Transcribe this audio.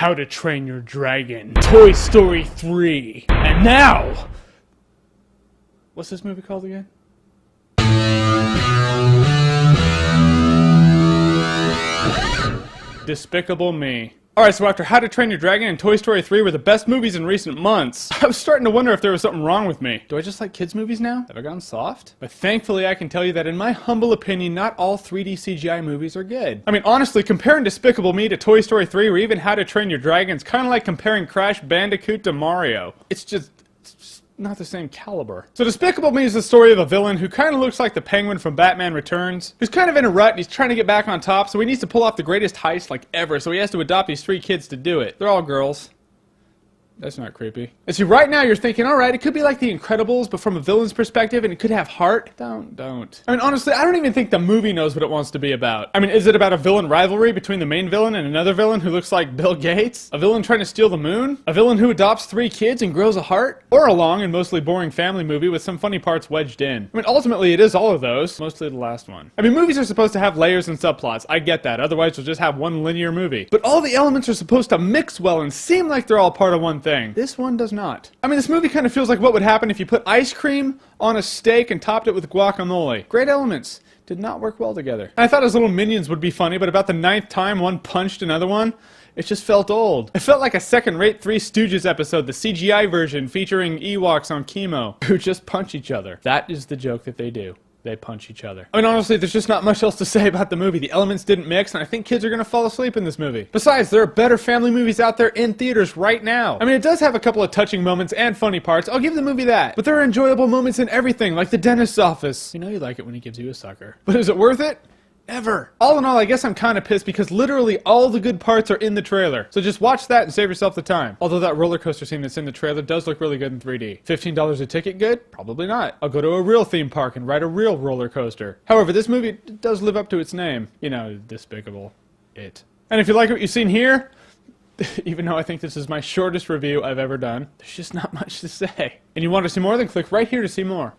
How to Train Your Dragon, Toy Story 3, and now... What's this movie called again? Despicable Me. Alright, so after How to Train Your Dragon and Toy Story 3 were the best movies in recent months, I was starting to wonder if there was something wrong with me. Do I just like kids' movies now? Have I gone soft? But thankfully I can tell you that in my humble opinion, not all 3D CGI movies are good. I mean, honestly, comparing Despicable Me to Toy Story 3 or even How to Train Your Dragon is kind of like comparing Crash Bandicoot to Mario. It's just not the same caliber. So Despicable Me is the story of a villain who kind of looks like the Penguin from Batman Returns, who's kind of in a rut and he's trying to get back on top, so he needs to pull off the greatest heist like ever, so he has to adopt these 3 kids to do it. They're all girls. That's not creepy. And see, right now you're thinking, alright, it could be like The Incredibles, but from a villain's perspective, and it could have heart. Don't. I mean, honestly, I don't even think the movie knows what it wants to be about. I mean, is it about a villain rivalry between the main villain and another villain who looks like Bill Gates? A villain trying to steal the moon? A villain who adopts 3 kids and grows a heart? Or a long and mostly boring family movie with some funny parts wedged in? I mean, ultimately, it is all of those. Mostly the last one. I mean, movies are supposed to have layers and subplots. I get that. Otherwise, you'll just have one linear movie. But all the elements are supposed to mix well and seem like they're all part of one thing. This one does not. I mean, this movie kind of feels like what would happen if you put ice cream on a steak and topped it with guacamole. Great elements. Did not work well together. And I thought his little minions would be funny, but about the 9th time one punched another one, it just felt old. It felt like a second-rate Three Stooges episode, the CGI version featuring Ewoks on chemo, who just punch each other. That is the joke that they do. They punch each other. I mean, honestly, there's just not much else to say about the movie. The elements didn't mix, and I think kids are gonna fall asleep in this movie. Besides, there are better family movies out there in theaters right now. I mean, it does have a couple of touching moments and funny parts. I'll give the movie that. But there are enjoyable moments in everything, like the dentist's office. You know you like it when he gives you a sucker. But is it worth it? Ever. All in all, I guess I'm kind of pissed because literally all the good parts are in the trailer. So just watch that and save yourself the time. Although that roller coaster scene that's in the trailer does look really good in 3D. $15 a ticket good? Probably not. I'll go to a real theme park and ride a real roller coaster. However, this movie does live up to its name. You know, Despicable. It. And if you like what you've seen here, even though I think this is my shortest review I've ever done, there's just not much to say. And you want to see more? Then click right here to see more.